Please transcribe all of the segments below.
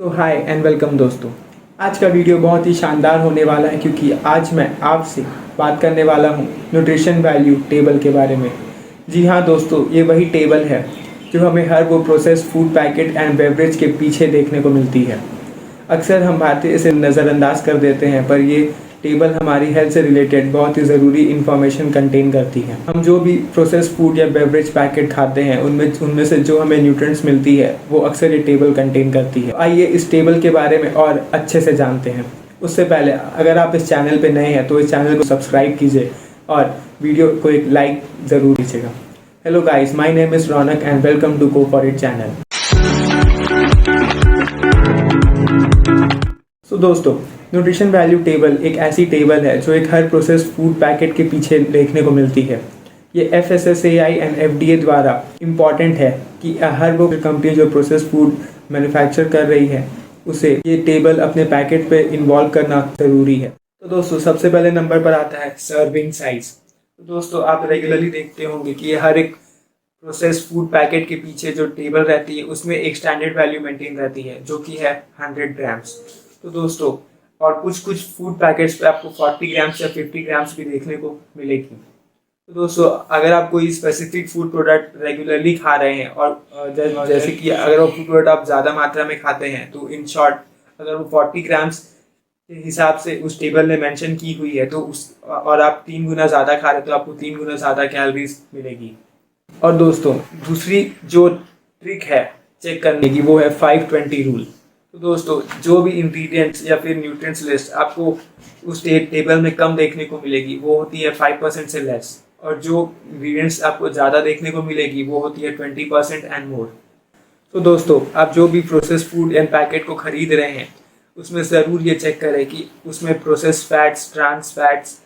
So hi and welcome दोस्तों। आज का वीडियो बहुत ही शानदार होने वाला है क्योंकि आज मैं आपसे बात करने वाला हूँ न्यूट्रिशन वैल्यू टेबल के बारे में। जी हाँ दोस्तों, ये वही टेबल है जो हमें हर वो process food packet and beverage के पीछे देखने को मिलती है। अक्सर हम भारतीय इसे नज़रअंदाज कर देते हैं, पर ये टेबल हमारी हेल्थ से रिलेटेड बहुत ही ज़रूरी इन्फॉर्मेशन कंटेन करती है। हम जो भी प्रोसेस फूड या बेवरेज पैकेट खाते हैं उनमें उनमें से जो हमें न्यूट्रिएंट्स मिलती है वो अक्सर ये टेबल कंटेन करती है। आइए इस टेबल के बारे में और अच्छे से जानते हैं। उससे पहले अगर आप इस चैनल पर नए हैं तो इस चैनल को सब्सक्राइब कीजिए और वीडियो को एक लाइक ज़रूर कीजिएगा। Hello guys, my name is Raunak and welcome to go for it channel. तो दोस्तों, न्यूट्रिशन वैल्यू टेबल एक ऐसी टेबल है जो एक हर प्रोसेस फूड पैकेट के पीछे देखने को मिलती है। ये FSSAI एंड FDA द्वारा इम्पॉर्टेंट है कि हर वो कंपनी जो प्रोसेस फूड मैन्युफैक्चर कर रही है उसे ये टेबल अपने पैकेट पे इन्वॉल्व करना ज़रूरी है। तो दोस्तों, सबसे पहले नंबर पर आता है सर्विंग साइज। तो दोस्तों, आप रेगुलरली देखते होंगे कि ये हर एक प्रोसेस फूड पैकेट के पीछे जो टेबल रहती है उसमें एक स्टैंडर्ड वैल्यू मेंटेन रहती है जो कि है 100 ग्राम्स। तो दोस्तों, और कुछ कुछ फूड पैकेट्स पे आपको 40 ग्राम्स या 50 ग्राम्स भी देखने को मिलेगी। तो दोस्तों, अगर आप कोई स्पेसिफिक फूड प्रोडक्ट रेगुलरली खा रहे हैं और जैसे कि अगर वो फूड प्रोडक्ट आप ज़्यादा मात्रा में खाते हैं तो इन शॉर्ट अगर वो 40 ग्राम्स के हिसाब से उस टेबल ने मेंशन की हुई है तो उस और आप 3 गुना ज़्यादा खा रहे हैं तो आपको 3 गुना ज़्यादा कैलोरीज मिलेगी। और दोस्तों, दूसरी जो ट्रिक है चेक करने की वो है 520 रूल। तो दोस्तों, जो भी इंग्रेडिएंट्स या फिर न्यूट्रिएंट्स लिस्ट आपको उस टेबल में कम देखने को मिलेगी वो होती है 5% से लेस, और जो इंग्रेडिएंट्स आपको ज़्यादा देखने को मिलेगी वो होती है 20% एंड मोर। तो दोस्तों, आप जो भी प्रोसेस फूड एंड पैकेट को खरीद रहे हैं उसमें ज़रूर ये चेक करें कि उसमें process fats, trans fats,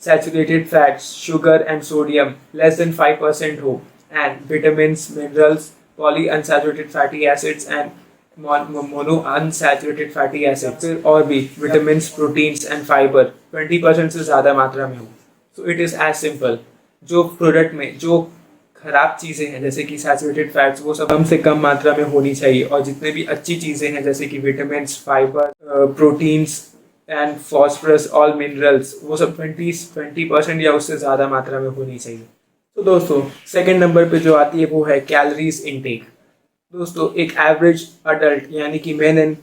saturated fats, sugar and sodium less than 5% हो, and vitamins, minerals, polyunsaturated fatty acids and monounsaturated fatty acids फिर और भी vitamins, proteins and fiber 20% से ज़्यादा मात्रा में हो। So it is as simple। जो प्रोडक्ट में जो खराब चीज़ें हैं जैसे कि सैचुरेटेड फैट्स वो सब कम से कम मात्रा में होनी चाहिए, और जितने भी अच्छी चीज़ें हैं जैसे कि vitamins, fibre, proteins and phosphorus, all minerals वो सब 20% या उससे ज़्यादा मात्रा में होनी चाहिए। तो दोस्तों, सेकंड नंबर पे जो आती है वो है कैलोरीज इनटेक। दोस्तों, एक एवरेज अडल्ट यानी कि मेन एंड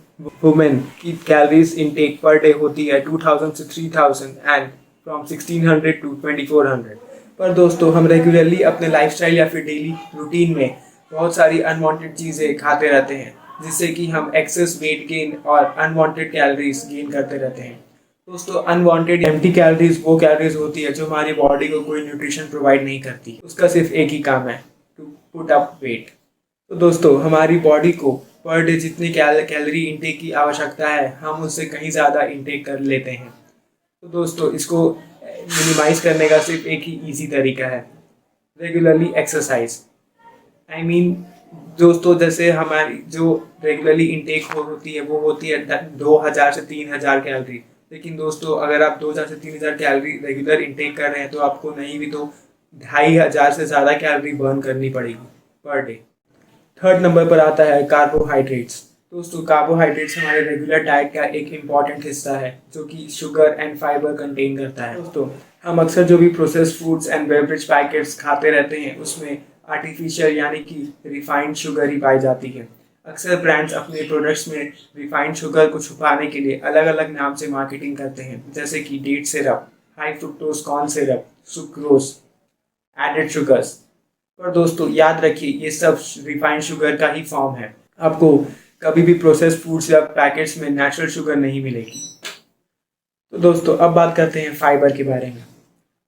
वुमेन की कैलोरीज इनटेक पर डे होती है 2000 से 3000 एंड फ्रॉम 1600 टू 2400। पर दोस्तों, हम रेगुलरली अपने लाइफस्टाइल या फिर डेली रूटीन में बहुत सारी अनवांटेड चीज़ें खाते रहते हैं जिससे कि हम एक्सेस वेट गेन और अनवांटेड कैलोरीज गेन करते रहते हैं। दोस्तों, अनवांटेड एम्प्टी कैलोरीज वो कैलोरीज होती है जो हमारी बॉडी को कोई न्यूट्रिशन प्रोवाइड नहीं करती, उसका सिर्फ एक ही काम है, टू पुट अप वेट। तो दोस्तों, हमारी बॉडी को पर डे जितनी कैलोरी इंटेक की आवश्यकता है हम उससे कहीं ज़्यादा इंटेक कर लेते हैं। तो दोस्तों, इसको मिनिमाइज करने का सिर्फ एक ही ईजी तरीका है, रेगुलरली एक्सरसाइज। आई मीन दोस्तों, जैसे हमारी जो रेगुलरली इंटेक होती है वो होती है 2000 से 3000 कैलोरी, लेकिन दोस्तों अगर आप 2000 से 3000 कैलोरी रेगुलर इंटेक कर रहे हैं तो आपको नहीं भी तो 2500 से ज़्यादा कैलोरी बर्न करनी पड़ेगी पर डे। थर्ड नंबर पर आता है कार्बोहाइड्रेट्स। दोस्तों, कार्बोहाइड्रेट्स हमारे रेगुलर डाइट का एक इम्पॉर्टेंट हिस्सा है जो कि शुगर एंड फाइबर कंटेन करता है। दोस्तों, हम अक्सर जो भी process foods and beverage packets खाते रहते हैं उसमें आर्टिफिशियल यानी कि रिफाइंड शुगर ही पाई जाती है। अक्सर ब्रांड्स अपने प्रोडक्ट्स में रिफाइंड शुगर को छुपाने के लिए अलग अलग नाम से मार्केटिंग करते हैं, जैसे कि date syrup, high fructose corn syrup, sucrose, added sugars. पर दोस्तों, याद रखिए ये सब रिफाइंड शुगर का ही फॉर्म है, आपको कभी भी प्रोसेस फूड्स या पैकेट्स में नेचुरल शुगर नहीं मिलेगी। तो दोस्तों, अब बात करते हैं फाइबर के बारे में।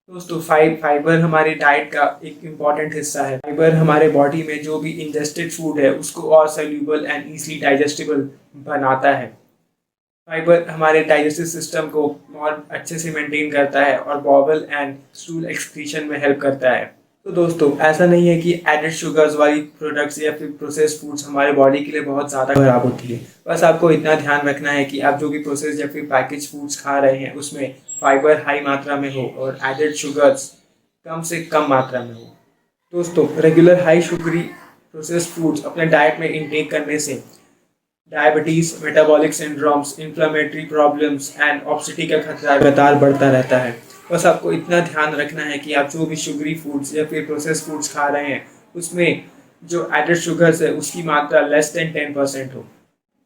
दोस्तों, फाइबर हमारे डाइट का एक इम्पॉर्टेंट हिस्सा है। फाइबर हमारे बॉडी में जो भी इंजेस्टेड फूड है उसको और सेल्यूबल एंड ईजिली डाइजेस्टिबल बनाता है। फाइबर हमारे डाइजेस्टिव सिस्टम को और अच्छे से मेंटेन करता है और बॉवल एंड स्टूल एक्सक्रीशन में हेल्प करता है। तो दोस्तों, ऐसा नहीं है कि एडेड शुगर्स वाली प्रोडक्ट्स या फिर प्रोसेस फूड्स हमारे बॉडी के लिए बहुत ज़्यादा खराब होती है। बस आपको इतना ध्यान रखना है कि आप जो भी प्रोसेस या फिर पैकेज फूड्स खा रहे हैं उसमें फाइबर हाई मात्रा में हो और एडेड शुगर्स कम से कम मात्रा में हो। दोस्तों, regular high sugary process foods अपने डाइट में इंटेक करने से diabetes, metabolic syndromes, inflammatory problems and obesity का खतरा लगातार बढ़ता रहता है। बस आपको इतना ध्यान रखना है कि आप जो भी शुगरी फूड्स या फिर प्रोसेस फूड्स खा रहे हैं उसमें जो एडेड शुगर्स है उसकी मात्रा लेस देन 10% हो।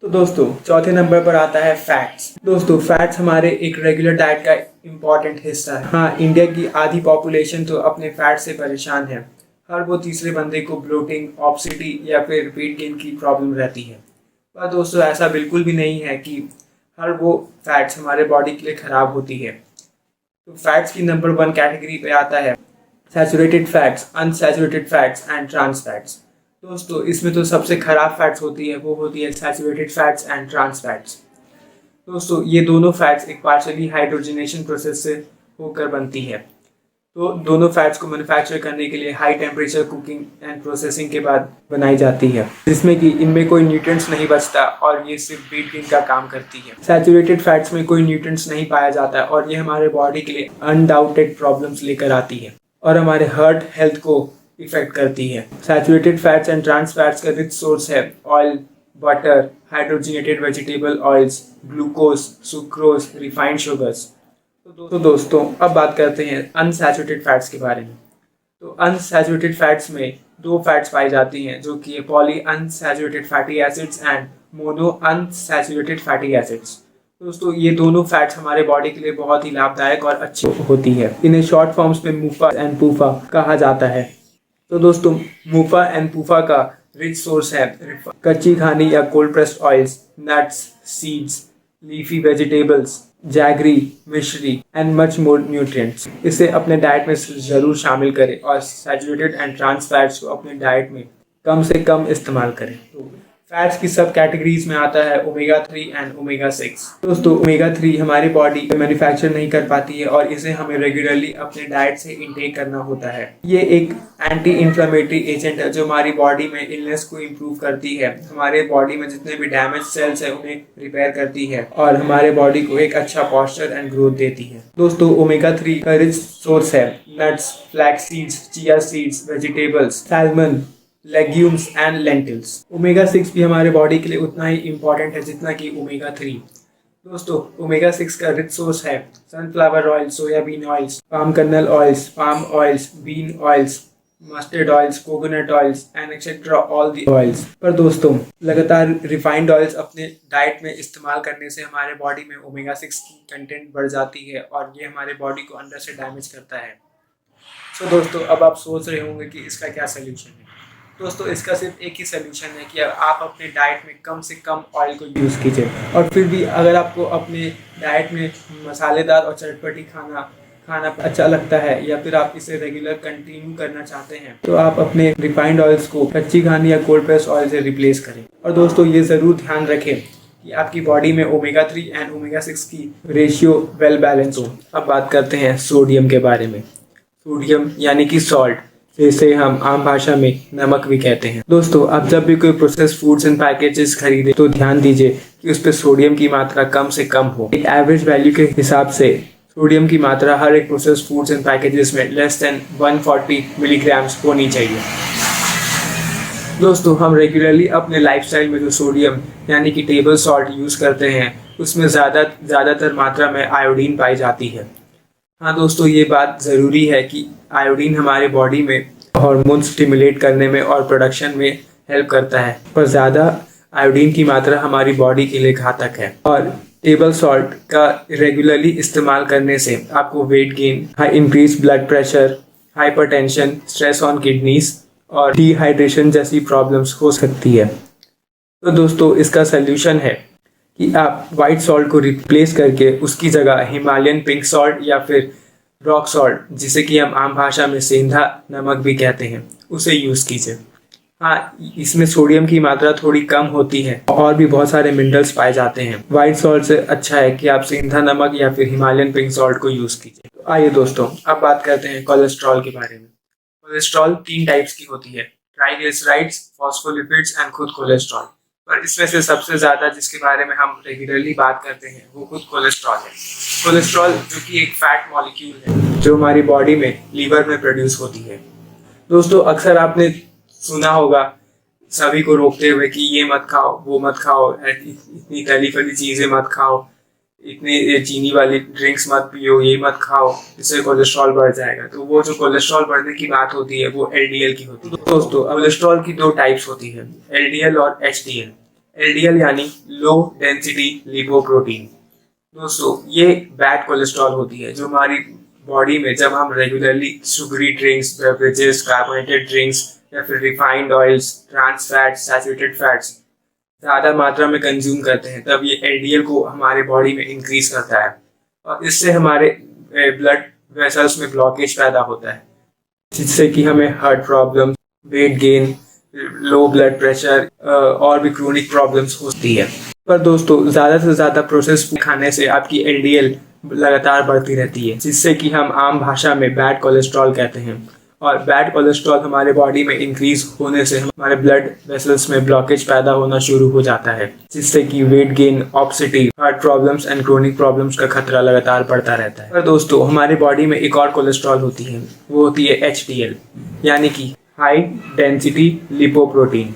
तो दोस्तों चौथे नंबर पर आता है फैट्स। दोस्तों फैट्स हमारे एक रेगुलर डाइट का इम्पॉर्टेंट हिस्सा है। हाँ, इंडिया की आधी पॉपुलेशन तो अपने फैट से परेशान है। हर वो तीसरे बंदे को ब्लोटिंग, ऑब्सिटी या फिर वेट गेन की प्रॉब्लम रहती है। पर दोस्तों ऐसा बिल्कुल भी नहीं है कि हर वो फैट्स हमारे बॉडी के लिए ख़राब होती है। तो फैट्स की नंबर 1 कैटेगरी पे आता है saturated fats, unsaturated fats and trans fats. दोस्तों इसमें तो सबसे खराब फैट्स होती है वो होती है saturated fats and trans fats. दोस्तों ये दोनों फैट्स एक पार्शियली हाइड्रोजनेशन प्रोसेस से होकर बनती है। तो दोनों फैट्स को मैन्युफैक्चर करने के लिए high temperature cooking and processing के बाद बनाई जाती है, जिसमें कि इनमें कोई न्यूट्रिएंट्स नहीं बचता और ये सिर्फ वेट गेन का काम करती है। सैचुरेटेड फैट्स में कोई न्यूट्रिएंट्स नहीं पाया जाता है और ये हमारे बॉडी के लिए अनडाउटेड प्रॉब्लम्स लेकर आती है और हमारे हार्ट हेल्थ को इफेक्ट करती है। Saturated fats and trans fats का रिच सोर्स है oil, butter, hydrogenated vegetable oils, glucose, sucrose, refined sugars. तो दोस्तों अब बात करते हैं अनसैचुरेटेड फैट्स के बारे में। तो अनसैचुरेटेड फैट्स में 2 फैट्स पाई जाती हैं जो कि poly unsaturated fatty acids and mono unsaturated fatty acids. दोस्तों ये दोनों फैट्स हमारे बॉडी के लिए बहुत ही लाभदायक और अच्छी होती है। इन्हें शॉर्ट फॉर्म्स में मूफा एंड पूफा कहा जाता है। तो दोस्तों मूफा एंड पूफा का रिच सोर्स है कच्ची खानी या cold pressed oils, nuts, seeds, leafy vegetables, jaggery, मिश्री एंड मच मोर न्यूट्रिएंट्स। इसे अपने डाइट में ज़रूर शामिल करें और सैचुरेटेड एंड ट्रांस फैट्स को अपने डाइट में कम से कम इस्तेमाल करें। तो फैट्स की सब कैटेगरीज में आता है ओमेगा 3 एंड ओमेगा 6। दोस्तों ओमेगा 3 हमारी बॉडी मैन्युफैक्चर नहीं कर पाती है और इसे हमें रेगुलरली अपने डाइट से इंटेक करना होता है। ये एक एंटी इन्फ्लेमेटरी एजेंट है जो हमारी बॉडी में इलनेस को इम्प्रूव करती है, हमारे बॉडी में जितने भी डैमेज सेल्स है उन्हें रिपेयर करती है और हमारे बॉडी को एक अच्छा पॉस्चर एंड ग्रोथ देती है। दोस्तों ओमेगा 3 का रिच सोर्स है nuts, flax seeds, chia seeds, vegetables, salmon, legumes and lentils. Omega 6 भी हमारे बॉडी के लिए उतना ही इम्पॉर्टेंट है जितना कि ओमेगा 3। दोस्तों ओमेगा 6 का रिच सोर्स है sunflower oil, soybean oils, palm kernel oils, palm oils, bean oils, mustard oils, coconut oils and etcetera all the oils. पर दोस्तों लगातार रिफाइंड ऑयल्स अपने डाइट में इस्तेमाल करने से हमारे बॉडी में ओमेगा 6 की कंटेंट बढ़ जाती है और ये हमारे बॉडी को अंदर से डैमेज करता है। तो दोस्तों अब आप सोच रहे होंगे कि इसका क्या सोल्यूशन है। दोस्तों इसका सिर्फ एक ही सोल्यूशन है कि आप अपने डाइट में कम से कम ऑयल को यूज़ कीजिए। और फिर भी अगर आपको अपने डाइट में मसालेदार और चटपटी खाना अच्छा लगता है या फिर आप इसे रेगुलर कंटिन्यू करना चाहते हैं तो आप अपने रिफाइंड ऑयल्स को कच्ची खानी या कोल्ड प्रेस ऑयल से रिप्लेस करें। और दोस्तों ये ज़रूर ध्यान रखें कि आपकी बॉडी में ओमेगा 3 एंड ओमेगा 6 की रेशियो वेल बैलेंस हो। अब बात करते हैं सोडियम के बारे में। सोडियम यानी कि सॉल्ट, जिसे हम आम भाषा में नमक भी कहते हैं। दोस्तों आप जब भी कोई प्रोसेस्ड फूड्स एंड पैकेजेस खरीदें तो ध्यान दीजिए कि उस पर सोडियम की मात्रा कम से कम हो। एक एवरेज वैल्यू के हिसाब से सोडियम की मात्रा हर एक प्रोसेस्ड फूड्स एंड पैकेजेस में लेस देन 140 मिलीग्राम्स होनी चाहिए। दोस्तों हम रेगुलरली अपने लाइफस्टाइल में जो सोडियम यानी कि टेबल सॉल्ट यूज़ करते हैं उसमें ज़्यादातर मात्रा में आयोडीन पाई जाती है। हाँ दोस्तों ये बात ज़रूरी है कि आयोडीन हमारे बॉडी में हार्मोन स्टिमुलेट करने में और प्रोडक्शन में हेल्प करता है, पर ज़्यादा आयोडीन की मात्रा हमारी बॉडी के लिए घातक है। और टेबल सॉल्ट का रेगुलरली इस्तेमाल करने से आपको weight gain, increase blood pressure, hypertension, stress on kidneys और डिहाइड्रेशन जैसी प्रॉब्लम्स हो सकती है। तो दोस्तों इसका सल्यूशन है कि आप वाइट सॉल्ट को रिप्लेस करके उसकी जगह हिमालयन पिंक सॉल्ट या फिर रॉक सॉल्ट, जिसे कि हम आम भाषा में सेंधा नमक भी कहते हैं, उसे यूज़ कीजिए। हाँ इसमें सोडियम की मात्रा थोड़ी कम होती है और भी बहुत सारे मिनरल्स पाए जाते हैं। वाइट सॉल्ट से अच्छा है कि आप सेंधा नमक या फिर हिमालयन पिंक सॉल्ट को यूज़ कीजिए। तो आइए दोस्तों अब बात करते हैं कोलेस्ट्रॉल के बारे में। कोलेस्ट्रॉल 3 टाइप्स की होती है, ट्राइग्लिसराइड्स, फॉस्फोलिपिड्स एंड खुद कोलेस्ट्रॉल। पर इसमें से सबसे ज़्यादा जिसके बारे में हम रेगुलरली बात करते हैं वो खुद कोलेस्ट्रॉल है। कोलेस्ट्रॉल जो कि एक फैट मॉलिक्यूल है जो हमारी बॉडी में लीवर में प्रोड्यूस होती है। दोस्तों अक्सर आपने सुना होगा सभी को रोकते हुए कि ये मत खाओ, वो मत खाओ, इतनी तली फली चीजें मत खाओ, इतने चीनी वाली ड्रिंक्स मत पियो, ये मत खाओ, इससे कोलेस्ट्रॉल बढ़ जाएगा। तो वो जो कोलेस्ट्रॉल बढ़ने की बात होती है वो एलडीएल की होती है। दोस्तों, कोलेस्ट्रॉल की दो टाइप्स होती है, एलडीएल और एचडीएल। एलडीएल यानी लो डेंसिटी लिपोप्रोटीन। दोस्तों, ये बैड कोलेस्ट्रॉल होती है जो हमारी बॉडी में जब हम regularly sugary drinks, beverages, carbonated drinks या फिर refined oils, trans fats, saturated fats ज़्यादा मात्रा में कंज्यूम करते हैं, तब ये एलडीएल को हमारे बॉडी में इंक्रीज करता है और इससे हमारे ब्लड वेसल्स में ब्लॉकेज पैदा होता है, जिससे कि हमें heart problem, weight gain, low blood pressure और भी क्रोनिक प्रॉब्लम्स होती है। पर दोस्तों, ज़्यादा से ज़्यादा प्रोसेस्ड फूड खाने से आपकी एलडीएल लगातार बढ़ती रहती है, जिससे कि हम आम भाषा में बैड कोलेस्ट्रॉल कहते हैं। और बैड कोलेस्ट्रॉल हमारे बॉडी में इंक्रीज होने से हमारे ब्लड वेसल्स में ब्लॉकेज पैदा होना शुरू हो जाता है, जिससे कि weight gain, obesity, heart problems and chronic problems का खतरा लगातार बढ़ता रहता है। पर दोस्तों, हमारी बॉडी में एक और कोलेस्ट्रॉल होती है, वो होती है एचडीएल, यानी कि हाई डेंसिटी लिपोप्रोटीन।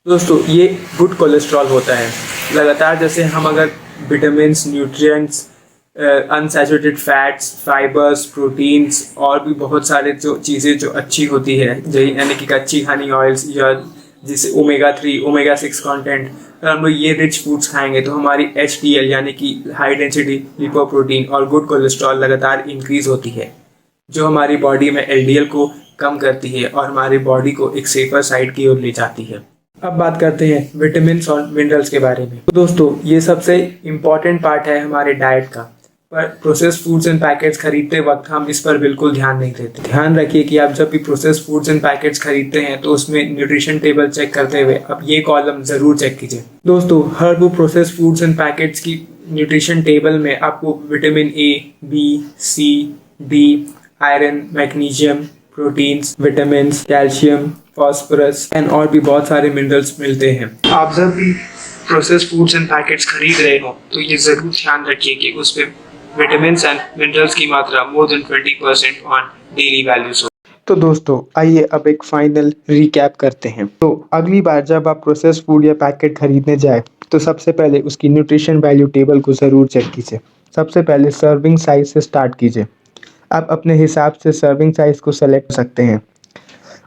दोस्तों, ये गुड कोलेस्ट्रॉल होता है। लगातार जैसे हम अगर vitamin, nutrients, unsaturated fats, fibres, proteins और भी बहुत सारे जो चीज़ें जो अच्छी होती है, यानी कि कच्ची हनी ऑयल्स या जिसे ओमेगा 3, ओमेगा 6 कंटेंट, अगर हम लोग ये रिच फूड्स खाएंगे तो हमारी एचडीएल यानी कि हाई डेंसिटी लिपोप्रोटीन और गुड कोलेस्ट्रॉल लगातार इंक्रीज होती है, जो हमारी बॉडी में एलडीएल को कम करती है और हमारी बॉडी को एक सेफर साइड की ओर ले जाती है। अब बात करते हैं विटामिन और मिनरल्स के बारे में। तो दोस्तों, ये सबसे इम्पॉर्टेंट पार्ट है हमारे डाइट का, पर प्रोसेस्ड फूड्स एंड पैकेट्स खरीदते वक्त हम इस पर बिल्कुल ध्यान नहीं देते। ध्यान रखिए कि आप जब भी प्रोसेस्ड फूड्स एंड पैकेट्स खरीदते हैं तो उसमें न्यूट्रिशन टेबल चेक करते हुए अब ये कॉलम ज़रूर चेक कीजिए। दोस्तों, हर वो प्रोसेस्ड फूड्स एंड पैकेट्स की न्यूट्रिशन टेबल में आपको vitamin A, B, C, D, iron, magnesium, proteins, vitamin, calcium, phosphorus and और भी बहुत सारे मिनरल्स मिलते हैं। आप जब भी प्रोसेस्ड फूड्स एंड पैकेट्स खरीद रहे हो तो ये ज़रूर ध्यान रखिए कि उसमें विटामिन एंड मिनरल्स की मात्रा more than 20% on daily values हो। तो दोस्तों, आइए अब एक फाइनल रिकैप करते हैं। तो अगली बार जब आप प्रोसेस्ड फूड या पैकेट खरीदने जाए तो सबसे पहले उसकी न्यूट्रिशन वैल्यू टेबल को ज़रूर चेक कीजिए। सबसे पहले सर्विंग साइज से स्टार्ट कीजिए। आप अपने हिसाब से सर्विंग साइज को सेलेक्ट कर सकते हैं।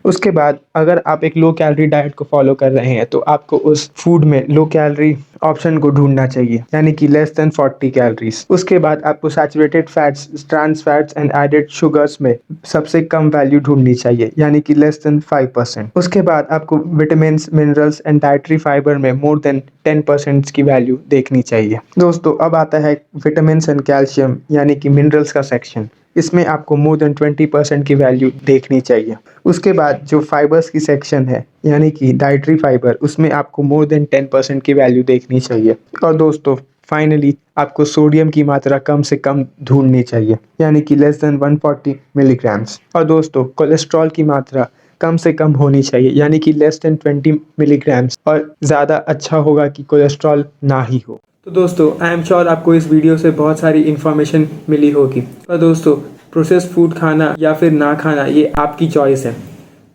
उसके बाद अगर आप एक लो कैलोरी डाइट को फॉलो कर रहे हैं तो आपको उस फूड में लो कैलोरी ऑप्शन को ढूंढना चाहिए, यानी कि लेस देन 40 कैलोरीज। उसके बाद आपको saturated fats, trans fats and added sugars में सबसे कम वैल्यू ढूंढनी चाहिए, यानी कि लेस देन 5%। उसके बाद आपको vitamin, minerals and dietary fibre में मोर देन 10% की वैल्यू देखनी चाहिए। दोस्तों, अब आता है विटामिन एंड कैल्शियम यानी कि मिनरल्स का सेक्शन। इसमें आपको मोर देन 20% की वैल्यू देखनी चाहिए। उसके बाद जो फाइबर्स की सेक्शन है यानी कि डाइटरी फाइबर, उसमें आपको मोर देन 10% की वैल्यू देखनी चाहिए। और दोस्तों, फाइनली आपको सोडियम की मात्रा कम से कम ढूंढनी चाहिए, यानी कि लेस देन 140 मिलीग्राम्स। और दोस्तों, कोलेस्ट्रॉल की मात्रा कम से कम होनी चाहिए, यानी कि लेस देन 20 मिलीग्राम्स, और ज़्यादा अच्छा होगा कि कोलेस्ट्रॉल ना ही हो। तो दोस्तों, आई एम श्योर आपको इस वीडियो से बहुत सारी इन्फॉर्मेशन मिली होगी। और दोस्तों, प्रोसेस्ड फूड खाना या फिर ना खाना ये आपकी चॉइस है,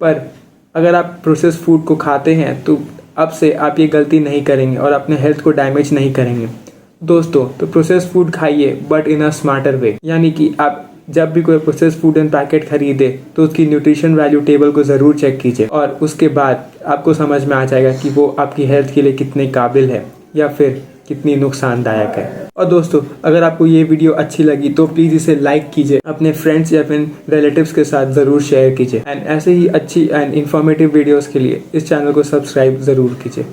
पर अगर आप प्रोसेस्ड फूड को खाते हैं तो अब से आप ये गलती नहीं करेंगे और अपने हेल्थ को डैमेज नहीं करेंगे। दोस्तों, तो प्रोसेस्ड फूड खाइए बट इन अ स्मार्टर वे, यानी कि आप जब भी कोई प्रोसेस्ड फूड एंड पैकेट खरीदे तो उसकी न्यूट्रिशन वैल्यू टेबल को ज़रूर चेक कीजिए और उसके बाद आपको समझ में आ जाएगा कि वो आपकी हेल्थ के लिए कितने काबिल है या फिर कितनी नुकसानदायक है। और दोस्तों, अगर आपको ये वीडियो अच्छी लगी तो प्लीज़ इसे लाइक कीजिए, अपने फ्रेंड्स या फिर रिलेटिव्स के साथ ज़रूर शेयर कीजिए एंड ऐसे ही अच्छी एंड इन्फॉर्मेटिव वीडियोस के लिए इस चैनल को सब्सक्राइब ज़रूर कीजिए।